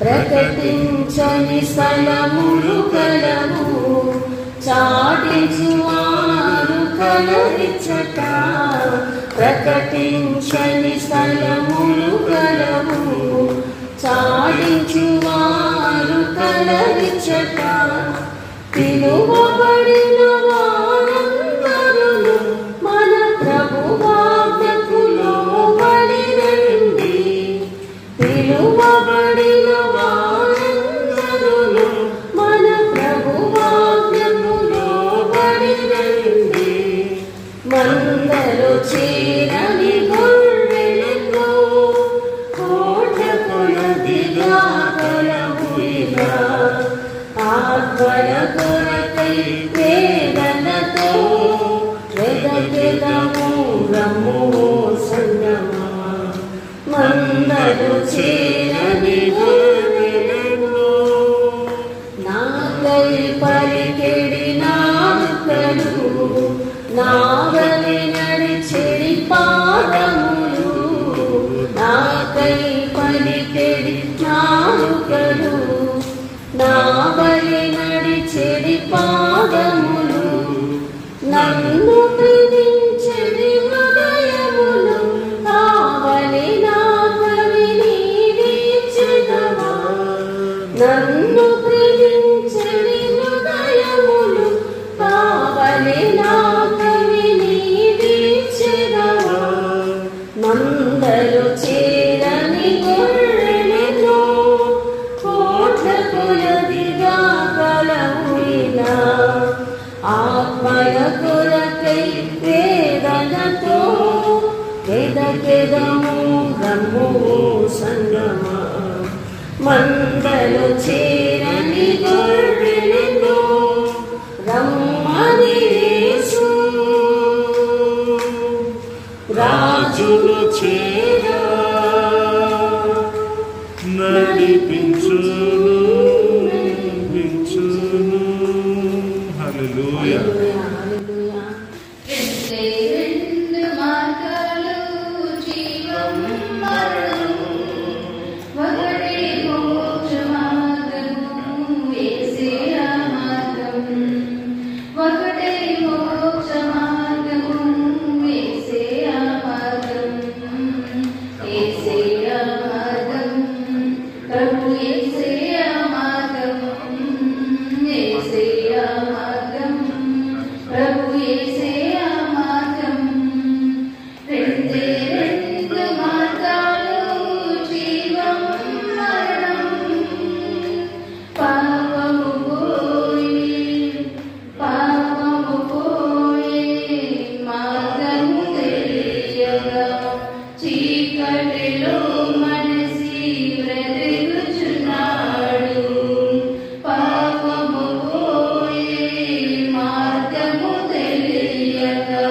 ప్రకటించని స్థలములు కలవు, చాటించువారు కలరిచ్చట. ప్రకటించని స్థలములు కలవు, చాటించువారు కలరిచ్చట. పిలువబడిన వారందరును మన ప్రభువాజ్ఞకు లోబడి రండి. పిలువబడిన వారందరును మన ప్రభువాజ్ఞకు లోబడి రండి. మందలో చేరని గొర్రెలెన్నో కోట్ల కొలదిగా కలవు ఇలా. ఆత్మల కొరకై వేదనతో వెదకెదము రమ్ము సంగమా. మందలు చేరని గొర్రెలెన్నో నాకై పలికెడి నాలుకలు, నావలి నడిచెడి పాదములు. నాకై పలికెడి నాలుకలు, నావలి నడిచెడి పాదములు. నన్ను ప్రేమించెడి హృదయములు, కావలి నాకవి నీవిచ్చెదవా. నన్ను ప్రేమించెడి హృదయములు, కావలి నాకవి నీవిచ్చెదవా. మందలు చేరని గొర్రెలెన్నో కోట్ల కొలదిగా కలవు ఇలా. ఆత్మల కొరకై వేదనతో వెదకెదము రమ్ము సంగమా. మందలు చేరని గొర్రెలెన్నో రమ్మని యేసు. రాజును చేరా నడిపించును. హల్లెలూయా. రెండు మార్గాలు జీవం మరణం, ఒకటే మోక్ష మార్గము పాపము పోయి మార్గము తెలియగా చీకటిలో మనసి బ్రతుకుచున్నాడు. పాపము పోయి మార్గము తెలియగా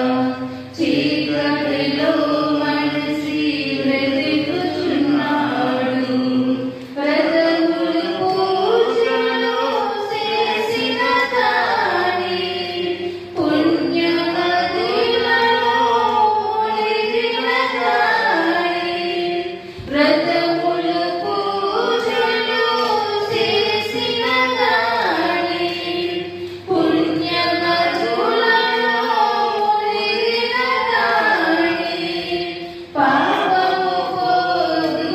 చీకటిలో మనసి బ్రతుకుచున్నాడు. వ్రతములు పూజలు చేసిన తాని పుణ్యనదిలలో మునిగిన తాని. వ్రతములు పూజలు చేసిన తాని పుణ్యనదులలో మునిగిన తాని. పాపము పోదు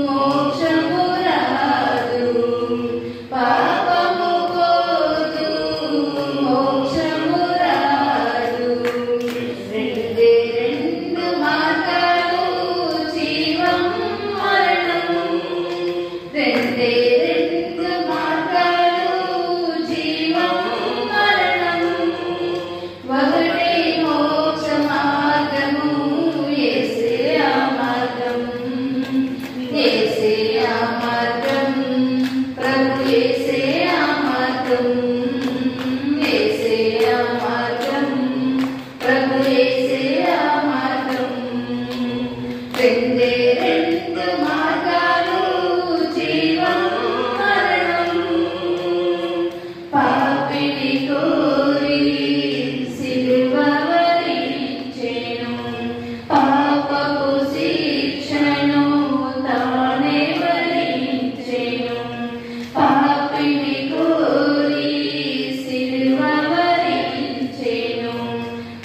మోక్షము రాదు. పాపము పోదు మోక్షము రాదు. రెండే రెండు మార్గాలు జీవం మరణం. రెండే రెండు మార్గాలు జీవం మరణం. ఒకటే మోక్ష మార్గము యేసే ఆ మార్గం. యేసే ఆ మార్గం. ప్రభు యేసే ఆ మార్గం. యేసే ఆ మార్గం. ప్రభు యేసే ఆ మార్గం. రెండే రెండు మార్గాలు జీవం మరణం. పాపిని కోరి సిలువ వరించెను. పాపపు శిక్షను తానే వరించెను. పాపిని కోరి సిలువ వరించెను.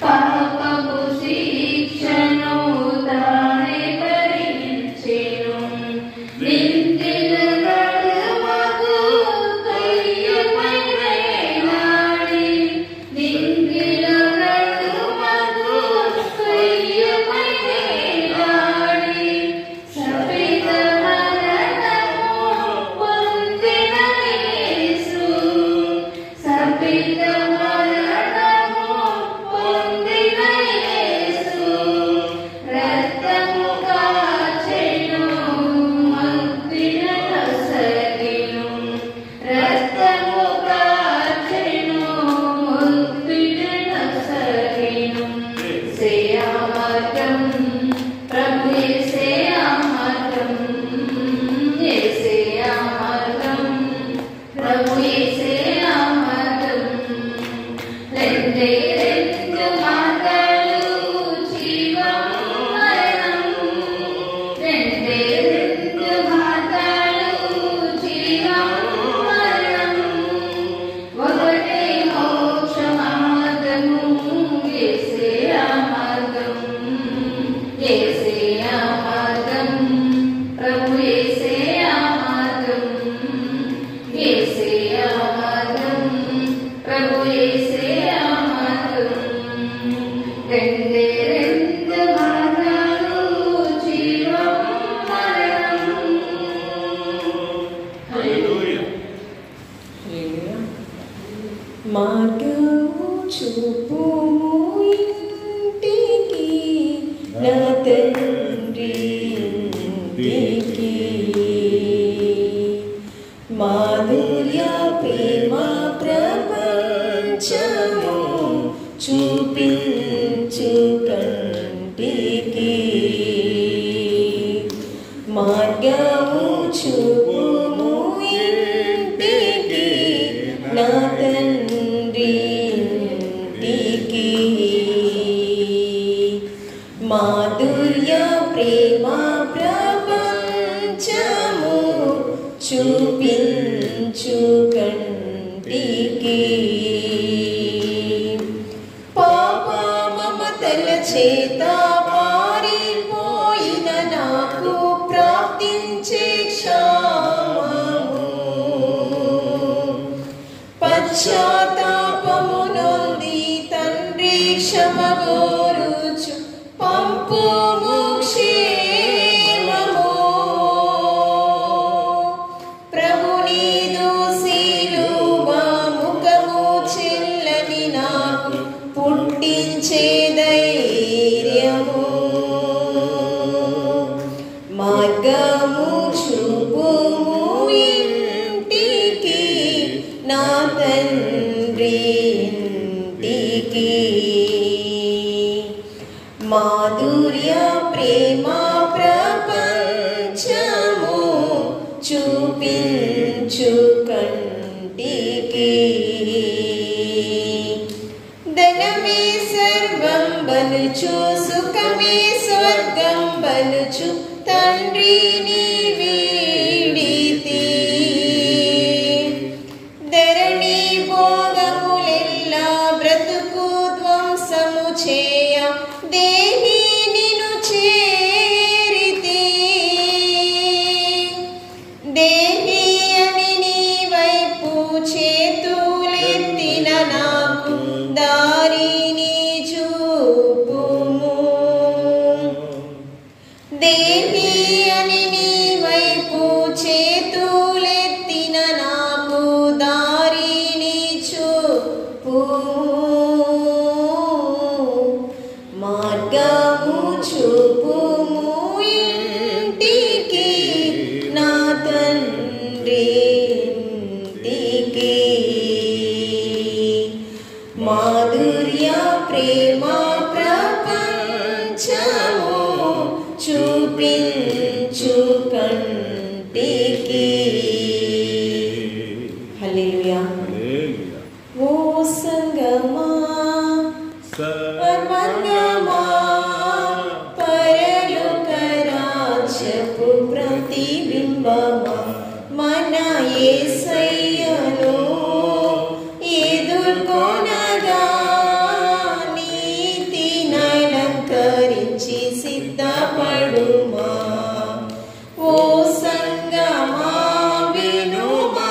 పాపపు శిక్షను తానే వరించెను. నిందిన గడువకు కయ్యపై వేలాడి. నిందిన గడువకు కయ్యపై వేలాడి. శపిత మరణము పొందిన యేసు. శపిత మరణము పొందిన యేసు. రక్తము కాచెను మగ్గిన నొసగిను. రక్తము కాచెను మగ్గిన నొసగిను. యేసే ఆ మార్గం. ప్రభు యేసే ఆ మార్గం. యేసే ఆ మార్గం. ప్రభు యేసే ఆ మార్గం. రెండే రెండు మార్గాలు జీవం మరణం. రెండే రెండు మార్గాలు జీవం మరణం. ఒకటే మోక్ష మార్గము యేసే ఆ మార్గం. యేసే ఆ మార్గం. ప్రభు యేసే ఆ మార్గం. యేసే ఆ మార్గం. ప్రభు యేసే ఆ మార్గం. రెండే రెండు మార్గాలు జీవం మరణం. హల్లెలూయా. మార్గము చూపుము ఇంటికి నా తండ్రి ఇంటికి. మాధుర్య ప్రేమ ప్రపంచము చూపించు కంటికి. మార్గము చూపుము ఇంటికి నా తండ్రి ఇంటికి. మాధుర్య ప్రేమ ప్రపంచము చూపించు కంటికి. పాప మమతల చేత పారిపోయిన నాకు ప్రాప్తించే క్షామము. పశ్చాత్తాపము నొంది తండ్రి క్షమగోరుచు పంపుము క్షేమము. ప్రభు నీదు తండ్రి ఇంటికి. మాధుర్య ప్రేమ ప్రపంచము చూపించు కంటికి. ధనమే సర్వం బలుచు సుఖమే స్వర్గం బలుచు తండ్రిని వీడితి. ధరణి భోగములెల్లా బ్రతుకు ధ్వంసము చేయ దేహి నిను చేరితి. దేహి అని నీ వైపు చేతులెత్తిన నాకు దారిని చూపుము. దేహి అని నీ వైపు చేతులెత్తిన నాకు దారిని చూపుము. మార్గము చూపుము ఇంటికి నా తండ్రి ఇంటికి. మాధుర్య ప్రేమ ప్రపంచము చూపించు కంటికి. హల్లెలూయా. ఓ సంగమా పర్వంగమా పరలోక రాజ్యపు ప్రతిబింబమా మన యేసయ్యను ఎదుర్కొనగా నీతిని అలంకరించి సిద్ధపడుమా. ఓ సంగమా వినుమా,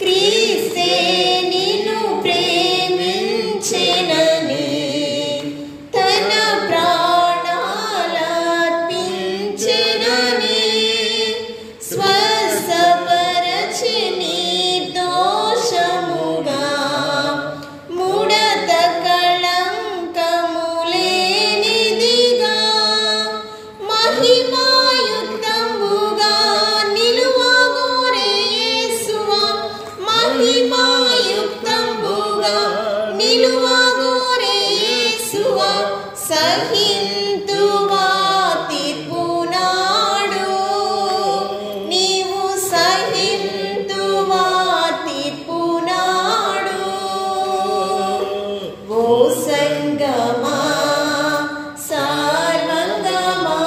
క్రీస్తే నిన్ను ప్రేమించెనని తన ప్రాణాలర్పించెనని స్వస్థపరచి నిర్దోషముగా ముడత కళంకములేనిదిగా మహిమాయుక్తముగా నిలువగోరే యేసువా. మహిమాయుక్తముగా నిలువగోరే యేసువా. సహింతువా తీర్పు నాడు, నీవు సహింతువా తీర్పు నాడు. ఓ సంగమా సార్వంగమా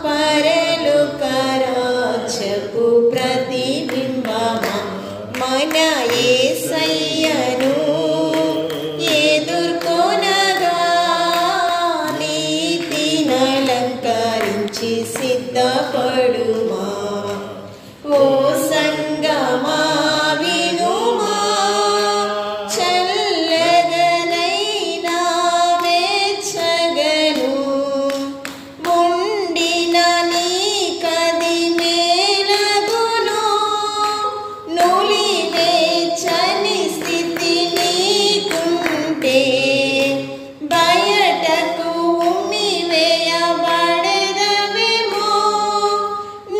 పరలోక రాజ్యపు ప్రతిబింబమా మన యేసయ్యను ఎదుర్కొనగా నీతిని అలంకరించి సిద్ధపడుమా. ఓ సంగమా వినుమా, చల్లగనైనా వెచ్చగను ఉండిన నీ కది మేలగును. నులివేచని స్థితి నీకుంటే బయటకు ఉమ్మివేయబడెదవేమో.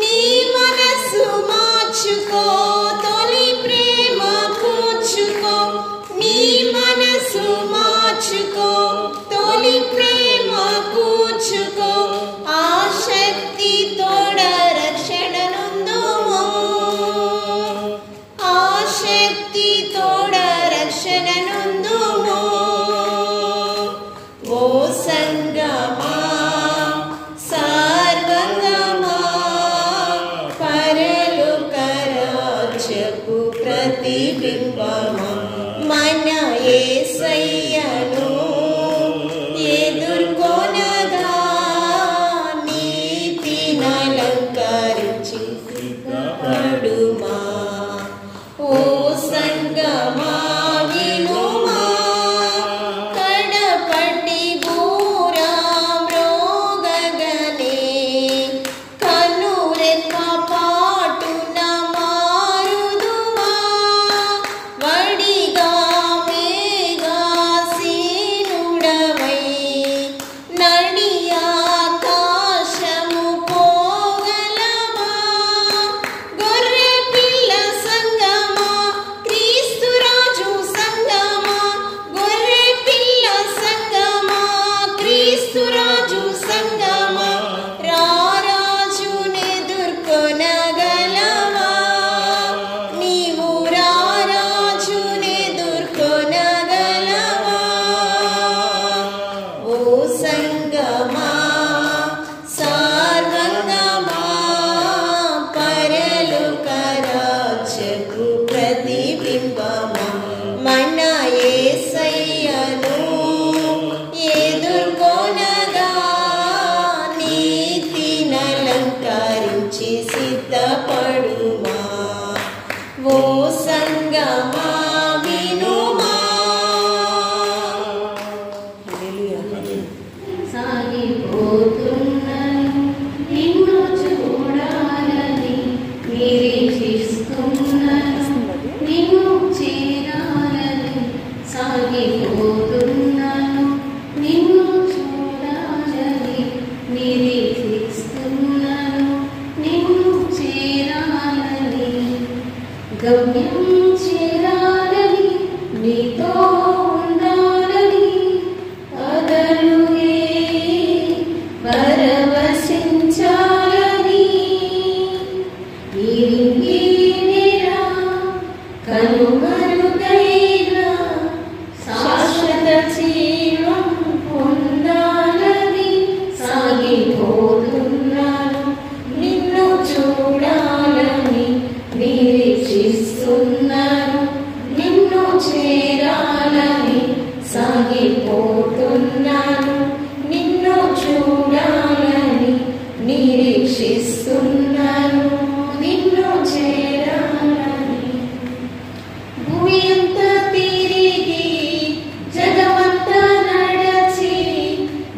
నీ మనసు మార్చుకో, తొలి ప్రేమ కూర్చుకో. నీ మనసు మార్చుకో, తొలి ప్రేమ కూర్చుకో. ఆ శక్తి తోడ రక్షణ నొందుము. ఆ శక్తి తోడ రక్షణ నొందుము. ఓ సంగమా సార్వంగమా పరలోక రాజ్యపు ప్రతిబింబమా మన యేసయ్యను ఎదుర్కొనగా నీతిని అలంకరించి సిద్ధపడుమా. ఓ సంగమా వినుమా, కడపటి బూరా మ్రోగగనే కన్నురెప్ప పాటున మారుదువా. ఓ సంగమా వినుమా. సాగిపోతున్నాను నిన్ను చూడాలని నిరీక్షిస్తున్నాను నిన్ను చేరాలని. సాగిపోతున్నాను నిన్ను చూడాలని నిరీక్షిస్తున్నాను నిన్ను చేరాలని. గమ్యం చేరాలని నీతో ఉండాలని పదలుగే పరవశించాలని. ఇరింగిరా కనుమరుగైన శాశ్వత జీవం పొందాలని. సాగిపోతున్నాను నిన్ను చూడాలని నిరీక్షిస్తున్నాను నిన్ను చేరాలని. సాగిపోతున్నాను నిన్ను చూడాలని నిరీక్షిస్తున్నాను నిన్ను చేరాలని. భూమి అంతా తిరిగి జగమంతా నడచి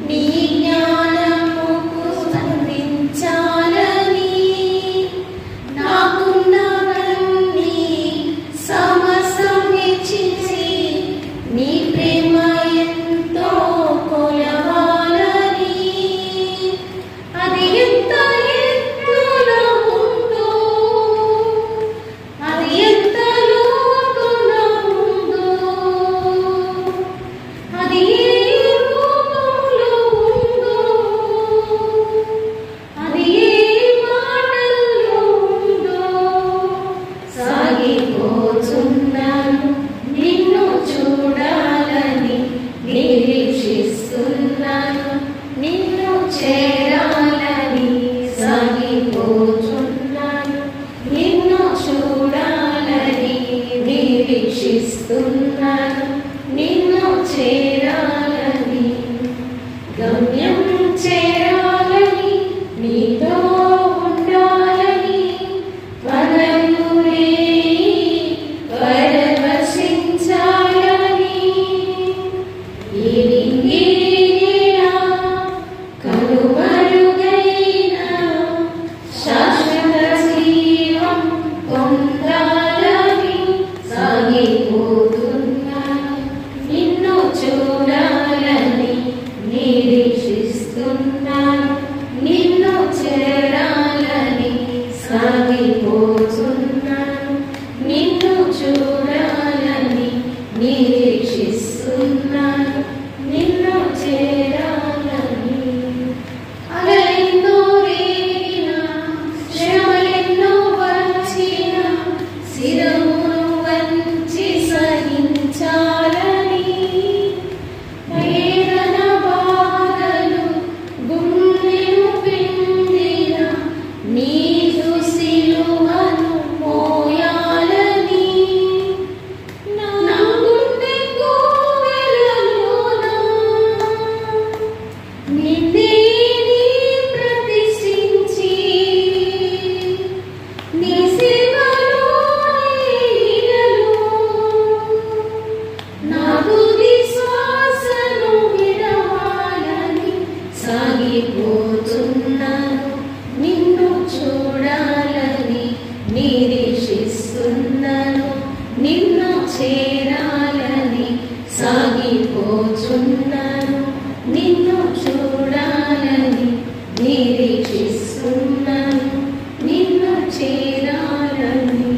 నీ జ్ఞానముకు స్పందించాలని. నాకున్నవన్నీ సమస్తం ఇచ్చి నీ ప్రేమ ఎంతో కొలవాలని. అది ఎంత ఎత్తులో ఉందో అది ఎంత లోతులో ఉందో అది ఏ రూపంలో ఉందో అది ఏ మాటల్లో ఉందో. సాగిపోతున్నాను నిన్ను చూడాలని నిరీక్షిస్తున్నాను నిన్ను చేరాలని. సాగిపోతున్నాను నిన్ను చూడాలని నిరీక్షిస్తున్నాను నిన్ను చేరాలని. గమ్యం చేరాలని నీతో ఉండాలని పదలుగే పరవశించాలని. ఇరింగిరా కనుమరుగైన శాశ్వత జీవం పొందాలని. సాగిపోతున్నాను నిన్ను చూడాలని నిరీక్షిస్తున్నాను నిన్ను చేరాలని. సాగిపోతున్నాను నిన్ను చూడాలని నిరీక్షిస్తున్నాను నిన్ను చేరాలని. అలలెన్నో రేగినా శ్రమలెన్నో వచ్చినా శిరమును వంచి సహించాలని. వేదన బాధలు గుండెను పిండిన నీదు సిలువను మోయాలని. నా గుండె కోవెలలోన నిన్నే నీ ప్రతిష్ఠించి నీ సేవలోని ఇలలో నా తుది శ్వాసను విడవాలని. సాగిపోతున్నాను నిన్ను చూడాలని నిరీక్షిస్తున్నాను నిన్ను చేరాలని. సాగిపోతున్నాను నిన్ను చూడాలని నిరీక్షిస్తున్నాను నిన్ను చేరాలని.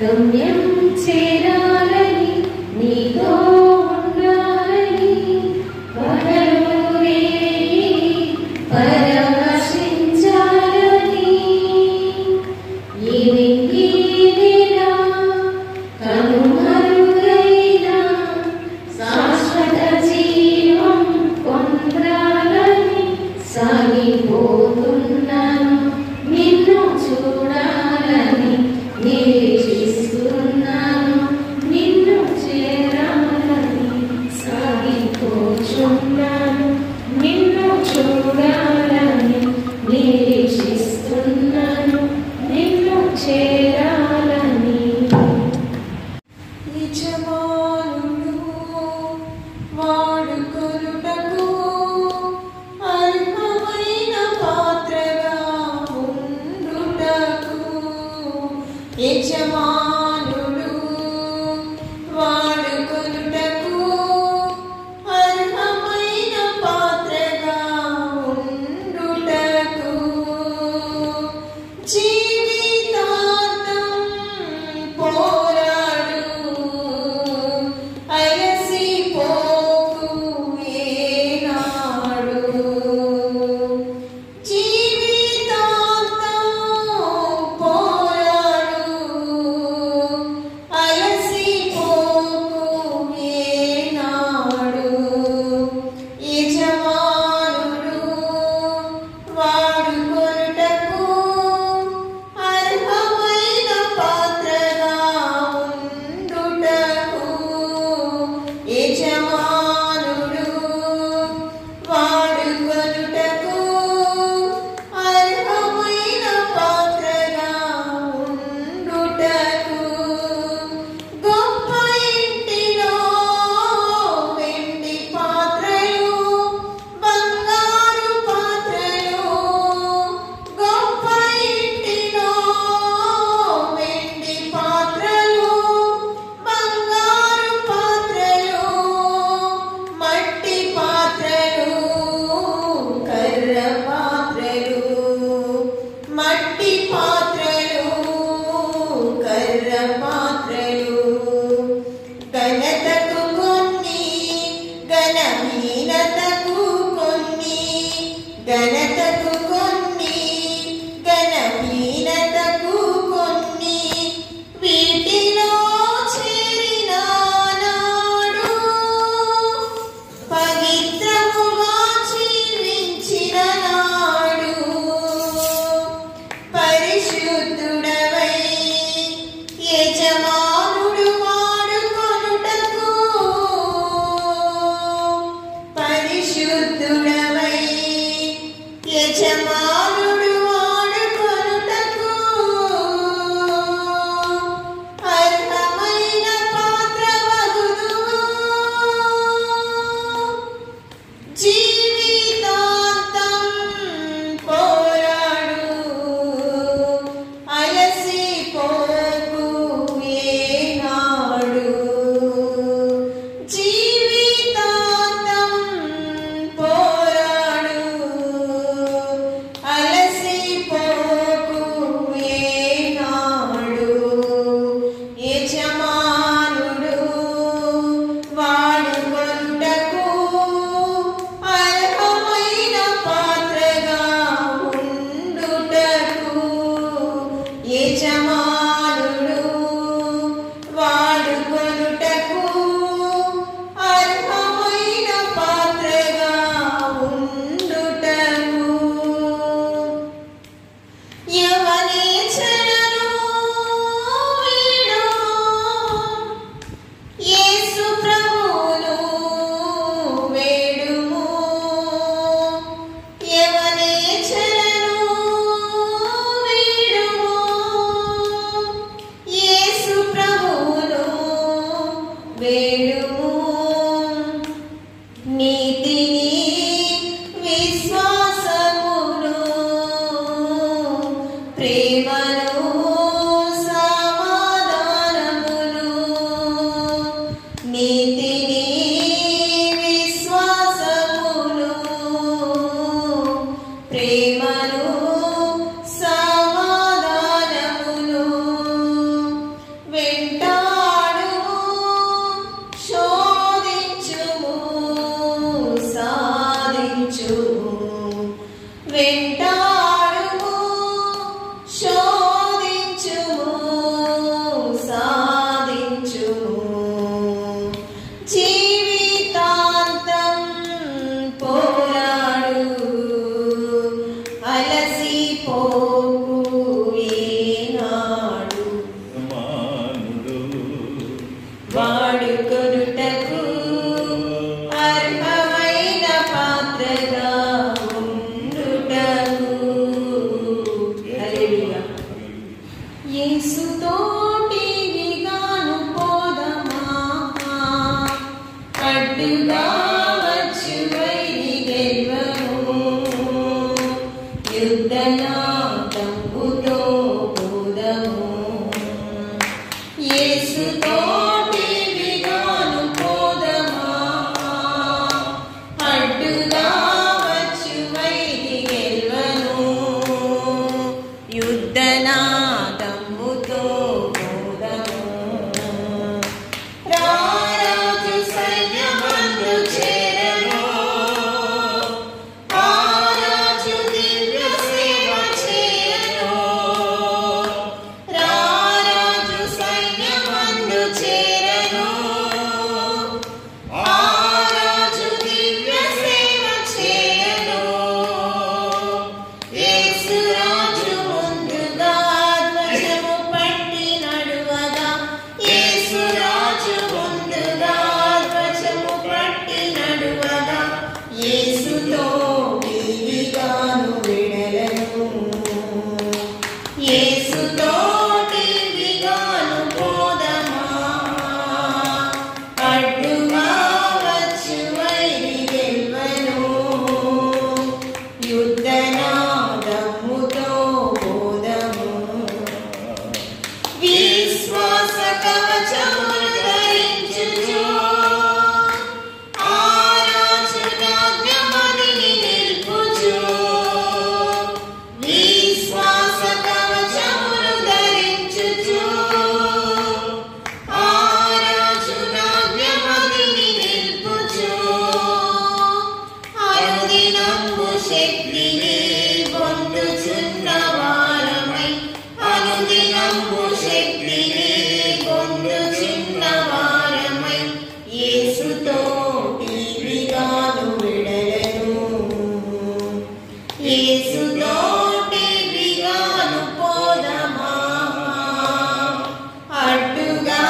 గమ్యం చేరాలని నీతో ఉండాలని పదలుగే పరవశించాలని. ఇరింగిరా కనుమరుగైన శాశ్వత జీవం పొందాలని. సాగిపోతున్నాను నిన్ను చూడాలని నిరీక్షిస్తున్నాను నిన్ను చేరాలని. సాగిపోతున్నాను నిన్ను చూడాలని నిరీక్షిస్తున్నాను నిన్ను చేరాలని. యజమానుడు వాడుకొనుటకు అర్హమైన పాత్రగా ఉండుటకు జీవితాంతం పోరాడు అలసిపోకు ఏనాడు జీవితాంతం పోరాడు అలసిపోకు ఏనాడు యజమానుడు వాడుకొనుటకు అర్హమైన పాత్రగా ఉండుటకు యజమానుడు వాడుకొనుటకు అర్హమైన పాత్రగా ఉండుటకు గొప్ప ఇంటిలో వెండి పాత్రలు బంగారు పాత్రలు గొప్ప ఇంటిలో వెండి పాత్రలు బంగారు పాత్రలు మట్టి పాత్రలు కర్ర పాత్రలు మట్టి పాత్రలు కర్ర పాత్రలు ఘనతకు కొన్ని ఘనహీనతకు కొన్ని ఘనతకు కొన్ని ఘనహీనతకు కొన్ని వీటిలో చేరిన నాడు పవిత్రముగా జీవించిన నాడు పరిశుద్ధుడవై యజమానుడు వాడుకొనుటకు పరిశుద్ధుడవై యజమానుడు వాడుకొనుటకు అర్హమైన పాత్రవగుదువు జీవితాంతం పోరాడు అలసిపోకు ఏనాడు జీవితాంతం పోరాడు అలసిపోకు ఏనాడు యజమానుడు వాడుకొనుటకు అర్హమైన పాత్రగా ఉండుటకు యజమానుడు వాడుకొనుటకు అర్హమైన పాత్రగా ఉండుటకు యవనేచ్ఛలను వీడుము యేసు ప్రభువును వేడుము యవనేచ్ఛలను వీడుము యేసు ప్రభువును వేడుము నీతిని విశ్వాసమును ప్రేమను సమాధానమును నీతిని విశ్వాసమును ప్రేమను సమాధానమును వెంటాడుము శోధించుము సాధించుము వెంటాడుము శోధించుము సాధించుము జీవితాంతం పోరాడు అలసిపోకు ఏనాడు మానుడు వాడుకొనుటకు అర్హమైన పాత్రగా ఉండుటకు హల్లెలూయా యేసుతోటి విగాను పోదమా అడ్డుగా వచ్చు వైరి గెలువము యుద్ధనాదంబుతో పోదము విశ్వాస కవచమును ధరించుచు ఆరాధనాజ్ఞమదిని నిల్పుచు విశ్వాస కవచమును ధరించుచు ఆరాధనాజ్ఞమదిని నిల్పుచు అనుదినము శక్తిని పొందుచున్న వారమై అనుదినము శక్తిని పొందుచున్న వారమై యేసుతో టీవిగాను విడలను యేసుతో టీవిగాను పోదమా అడ్డుగా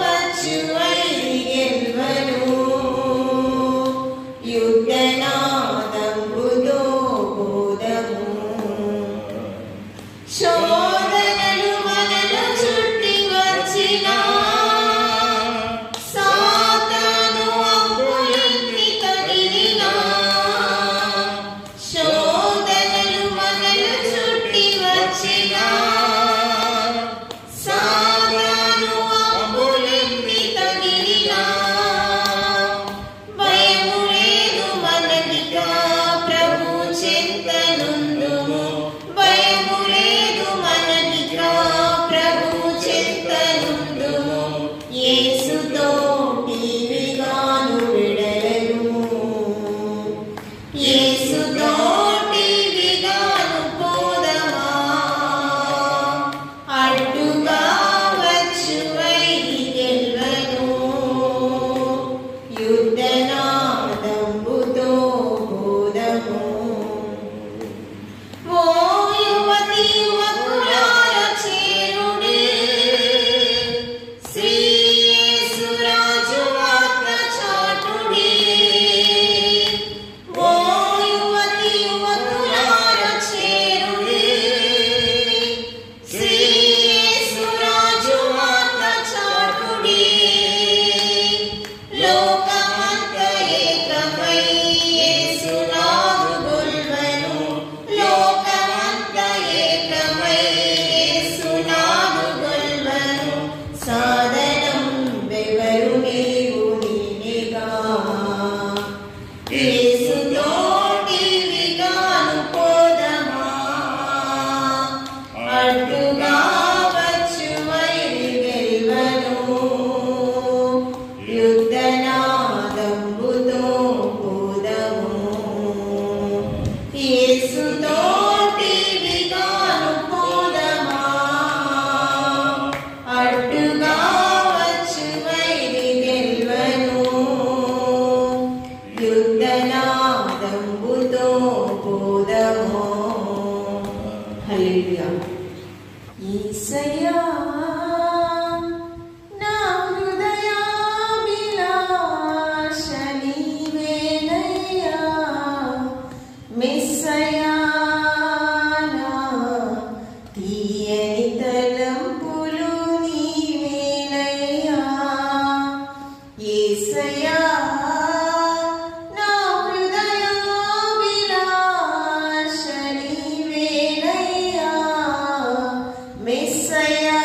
వచ్చు వైరి గెల్వను యుద్ధనాదంబుతో పోదము శోధనలు మనను చుట్టి వచ్చినా సాతాను అంబులెన్ని తగిలినా శోధనలు మనను చుట్టి వచ్చినా సాతాను అంబులెన్ని తగిలినా భయము లేదు మనకిగా ప్రభు చింతనుందుము భయము లేదు మనకిగా ప్రభు చింతనుందుము యేసుతో టీవిగాను విడలను యేసుతో టీవిగాను పోదమా అడ్డుగా వచ్చు వైరి గెల్వను యుద్ధనాదంబుతో పోదము ఓ యువతి యువకులార చేరుడే శ్రీ యేసురాజు వార్త చాటుడే ఓ యువతి యువకులార చేరుడే శ్రీ యేసురాజు వార్త చాటుడే లోకమంత ఏకమై యేసునాదు గొల్వెను లోకమంత ఏకమై యేసునాదు గొల్వెను సాధనం బెవరు నీవు నీనిగా యేసుతో టీవిగాను పోదమా అడ్డుగా వచ్చు వైరి గెల్వను యుద్ధనాదంబుతో పోదము యేసుతో టీవిగాను పోదమా అడ్డుగా వచ్చు వైరి గెల్వను యుద్ధనాదంబుతో పోదము హల్లెలూయా యేసయ్యా నా హృదయాభిలాష నీవేనయ్యా మెస్సయ్యా నా తీయని తలంపులు నీవేనయ్యా యేసయ్యా నా హృదయాభిలాష నీవేనయ్యా మెస్సయ్యా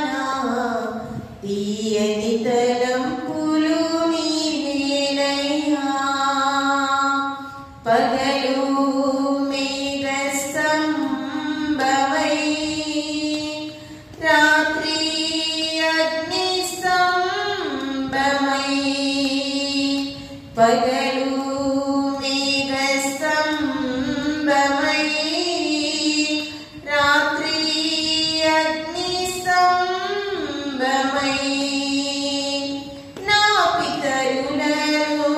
నా తీయని తలంపులు నీవేనయ్యా పగలు మేఘస్తంభమై రాత్రి అగ్నిస్తంభమై పగలు మేఘస్తంభమై రాత్రి అగ్నిస్తంభమై నా పితరులను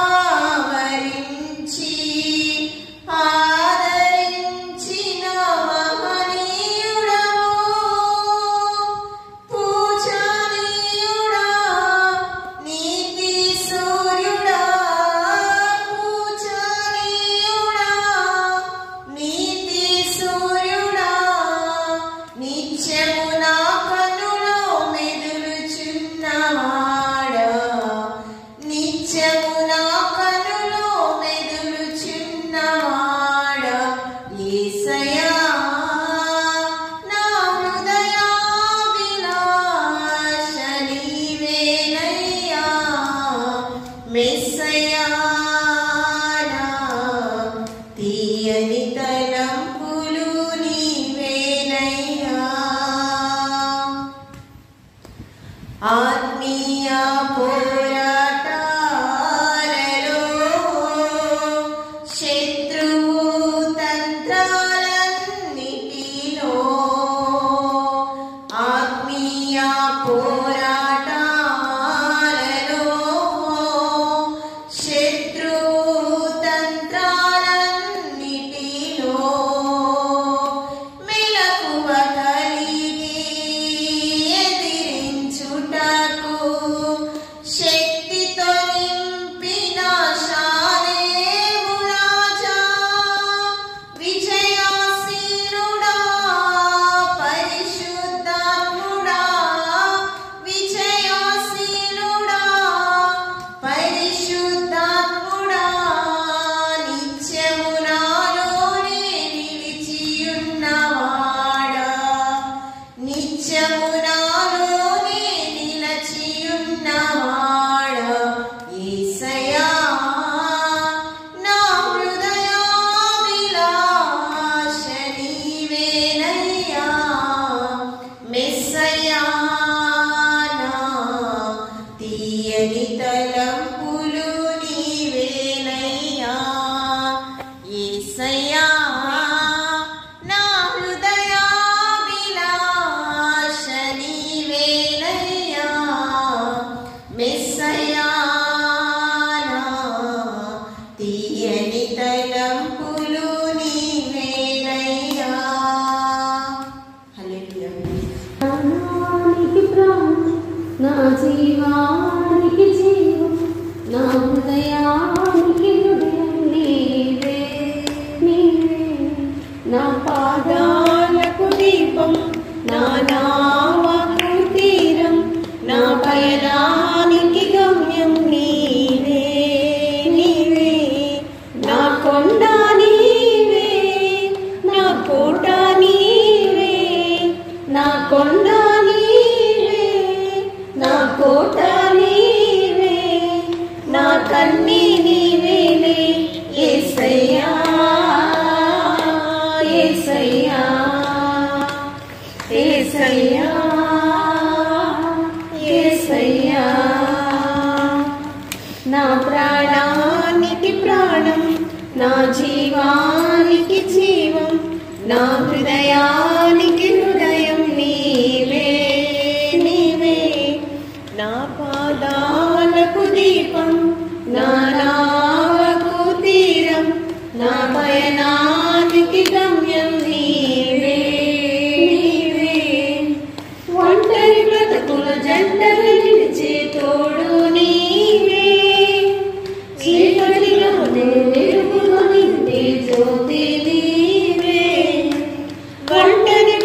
ఆవరించి ఆదరించిన మహనీయుడవు పూజనీయుడా నీతి సూర్యుడా పూజనీయుడా నీతి సూర్యుడా నిత్యము నా కన్నులో మెదులుచున్నవాడా నిత్యము నా కన్నులో మెదులుచున్నవాడా యేసయ్యా నా హృదయా ఆత్మీయ పోరాటాలలో శత్రువు తంత్రాలన్నిటిలో ఆత్మీయ పోరాటాలలో శత్రువు తంత్రాలన్నిటిలో మెలకువ కలిగి ఎదిరించుటకు శక్తితో నింపిన శాలేము రాజా విజయాసీనుడా పరిశుద్ధాత్ముడా విజయాసీనుడా పరిశుద్ధాత్ముడా నిత్యము నాలోనే నిలిచియున్నవాడా నిత్యము నాలోనే నిలచియున్నవాడా యేసయ్యా నా హృదయాభిలాష నీవేనయ్యా మెస్సయ్యా నా తీయని తలంపులు నీవేనయ్యా యేసయ్యా నా హృదయాభిలాష నీవేనయ్యా మెస్సయ్యా నా తీయని తలంపులు నీవేనయ్యా హల్లెలూయా. ప్రాణానికి ప్రాణం నా జీవానికి జీవం నా హృదయానికి హృదయం నీవే నీవే నా పాదాలకు దీపం నా నావకు తీరం నా పయనానికి గమ్యం నీవే నీవే నా కొండ నీవే నా కోట నీవే నా కొండ నీవే నా కోట నీవే నా కన్నీ నీవేలే యేసయ్యా యేసయ్యా యేసయ్యా యేసయ్యా నా ప్రాణానికి ప్రాణం నా జీవానికి జీవం నా హృదయానికి హృదయం నీవే నీవే నా పాదాలకు దీపం నా నావకు తీరం నా పయనానికి గమ్యం నీవే నీవే ఒంటరి బ్రతుకుల జంటలు నిలిచే తోడు నీవే చీకటిలోనే వెలుగులో నిండే జ్యోతి నీవే ఒంటరి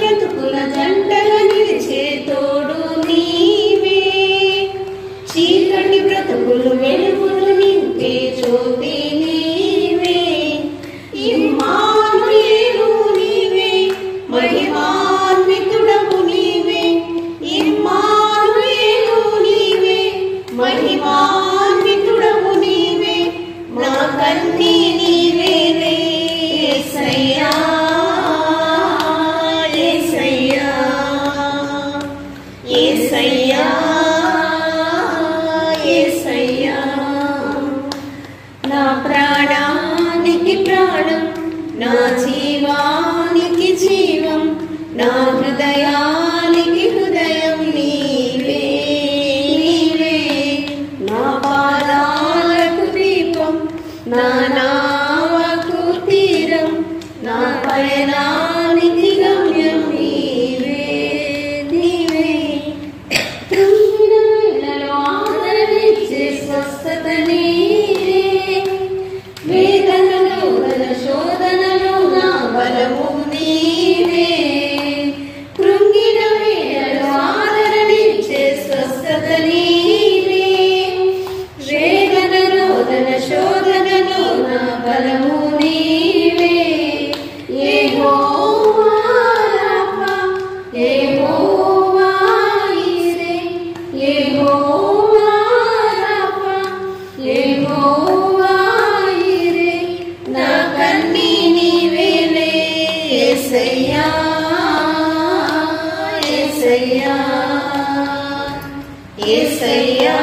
యేసయ్యా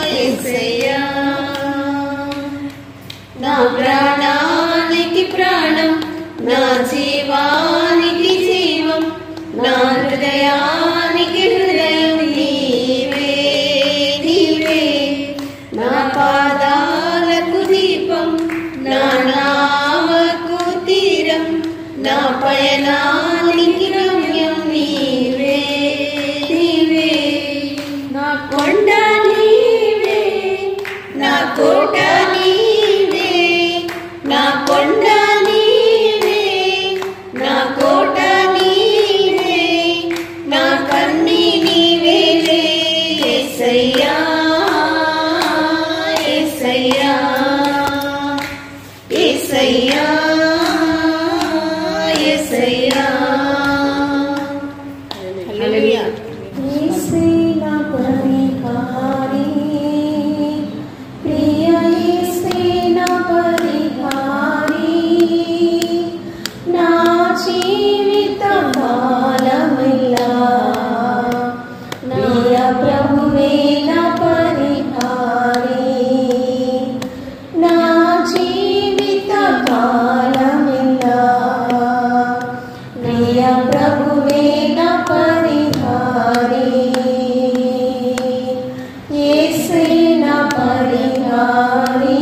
యేసయ్యా నా ప్రాణానికి ప్రాణం నా జీవానికి జీవం నా హృదయానికి హృదయం నీవే నీవే నా పాదాలకు దీపం నా నావకు తీరం నా పయనానికి గమ్యం నీవే నీవే నా కొండ నీవే నా కోట నీవే నా కొండ నీవే నా కోట నీవే నా కన్ని నీవేలే యేసయ్యా యేసయ్యా యేసయ్యా యేసయ్యా హల్లెలూయా యేసే నా పరిహారి ప్రియ యేసే నా పరిహారి నా జీవిత కాలమెల్లా ప్రియ ప్రభువే నా పరిహారి నా జీవిత కాలమెల్లా ప్రియ ప్రభువే నా పరిహారి యేసే నా పరిహారి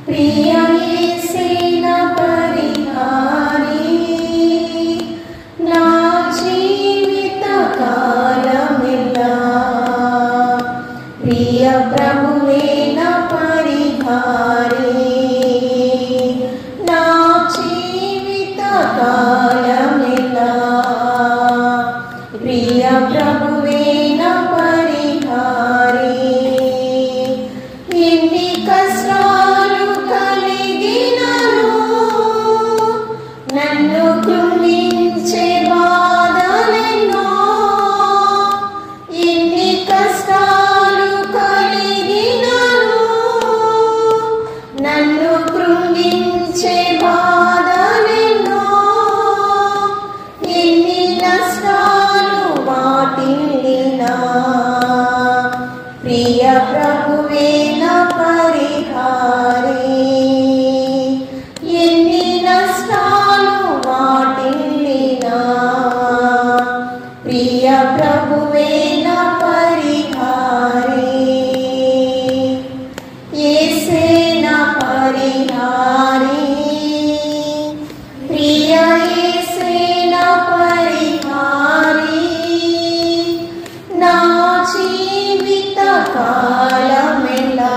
ప్రియ యేసే నా పరిహారి నా జీవిత కాలమెల్లా ప్రియ ప్రభువే నా పరిహారి నా జీవిత కాలమెల్లా ప్రియ ప్రభువే నా పరిహారి ఎన్ని కష్టాలు కలిగినను నన్ను కృంగించే బాధలెన్నో ఎన్ని కష్టాలు కలిగినను నన్ను కృంగించే బాధలెన్నో ఎన్ని నష్టాలు వాటిల్లినా ప్రియ ప్రభువే నా పరిహారి ఎన్ని నష్టాలు వాటిల్లినా ప్రియ ప్రభువే నా పరిహారి యేసే నా పరిహారి ప్రియ యేసే నా పరిహారి నా జీవిత కాలమెల్లా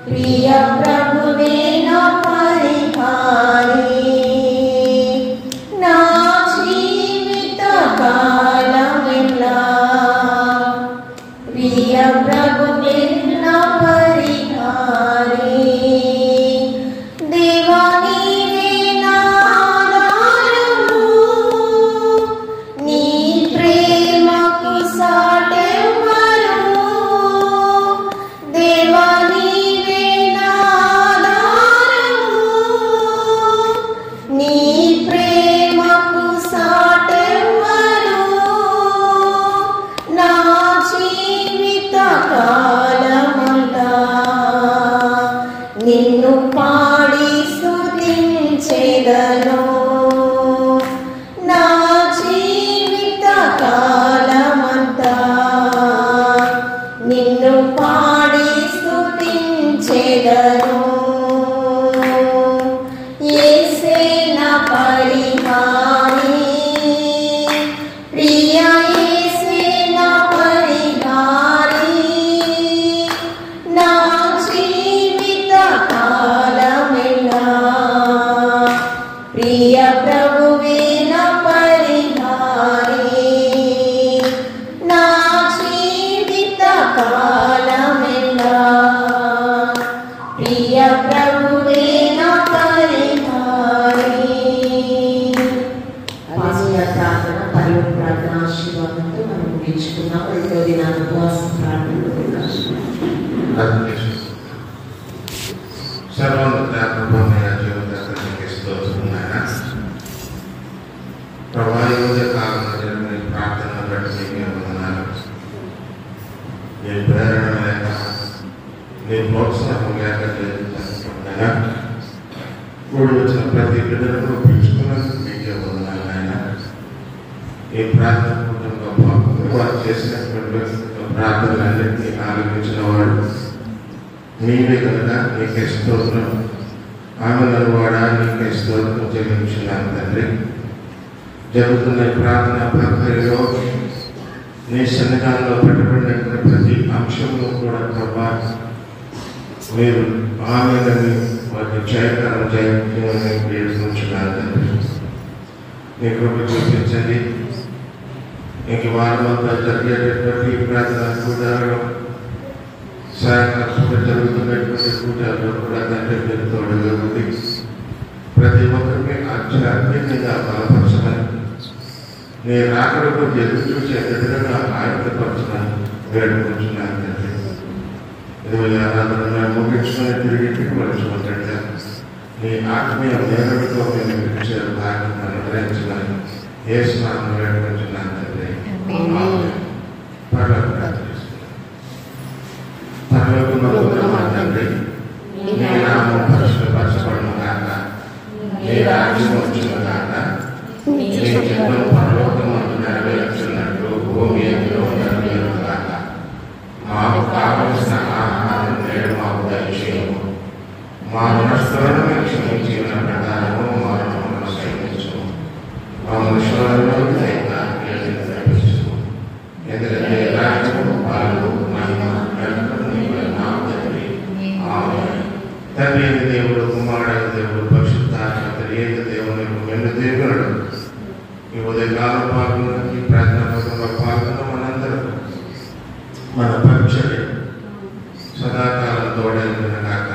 ప్రియ ప్రభువే నా పరిహారి నా జీవిత కాలమెల్లా ప్రియ ప్రభువే నా పరిహారి దేవా నీవే నా ఆధారము నీ ప్రేమకు సాటెవ్వరు దేవా నీవే నా ఆధారము నీ ప్రేమకు సాటెవ్వరు నా జీవిత కాలమంతా నిన్ను పాడి స్తుతించెదను నా జీవిత కాలమంతా నిన్ను పాడి స్తుతించెదను యేసే నా పరిహారి ప్రియ యేసే నా పరిహారి నా జీవిత కాలమెల్లా ప్రియ ప్రభువే నా పరిహారి నా జీవిత కాలమెల్లా ప్రియ ప్రభువే నా పరిహారి ప్రార్థన పరివర్ ప్రార్థన ఆశీర్వాదంతో మనం ముగించుకున్నాం. రెండో దినాన ఉపవాస ప్రార్థన సర్వోన్నత ప్రభువైన జీవదాతనికి స్తోత్రములైన ప్రభా ఈ రోజు కాలంలో జరిగిన ప్రోత్సాహం లేక జరుగుతుందనగా కూడి వచ్చిన ప్రతి బిడ్డను పిలుచుకున్నందుకు మీకే వందనాలు నాయన. ఈ ప్రార్థన కుటుంబంలో వారు చేసినటువంటి ప్రార్థనలన్నింటినీ ఆలోచించిన వాడు నీవే కనుక నీకే స్తోత్రం. ఆమెలను వాడా నీకే స్తోత్రం చెల్లించున్నాను తండ్రి. జరుగుతున్న ప్రార్థన ప్రక్రియలో నీ సన్నిధానంలో పెట్టబడినటువంటి ప్రతి అంశంలో కూడా ప్రభా మీరు ఆమెలని వాటి జయకరం జయమని వేడుకుంటున్నాను తండ్రి. నీ కృప చూపించండి. ఇంక వారమంతా జరిగేటటువంటి ప్రార్థన కూడాలో సాయంకాలం జరుగుతున్నటువంటి కూటాల్లో కూడా తండ్రి మీరు తోడుగా ఉంది. ప్రతి ఒక్కరిని ఆధ్యాత్మికంగా బలపరచమని నీ రాకడకు ఎదురు చూసే ఎదురుగా ఆయుధపరచమని వేడుకుంటున్నాను తండ్రి. 20 ఆరాధన ముగించుకొని తిరిగి పిలువచ్చుకుంటాడుగా నీ ఆత్మీయ నేరుడితో మేము ఇచ్చే భాగం అనుగ్రహించమని యేసు నామములో వేడుకుంటున్నాను తండ్రి. పరలోకమందున్న మా తండ్రి, నీ నామం పరిశుద్ధపరచబడును గాక. నీ రాజ్యం వచ్చును గాక. నీ చిత్తం పరలోకమందు నెరవేర్చున్నట్లు భూమి యందు నెరవేరును గాక. మాకు కావలసిన ఆహారం నేడు మాకు దయచేయము. మా రుణస్థులను క్షమించిన ప్రకారము మా రుణములను క్షమించుము. మా శోధనలోకి తప్పించుము. ఎందుకంటే రాజ్యము బలము మహిమ తండ్రి దేవుడు, కుమారుడు దేవుడు, పరిశుద్ధాత్మ తెలియక దేవుని మెల్లు దేవుడు ఈ ఉదయకాల పాల్గొనకి ప్రార్థన పాల్గొన్న మనందరూ మన పరీక్షలు సదాకాలం తోడైన కాక.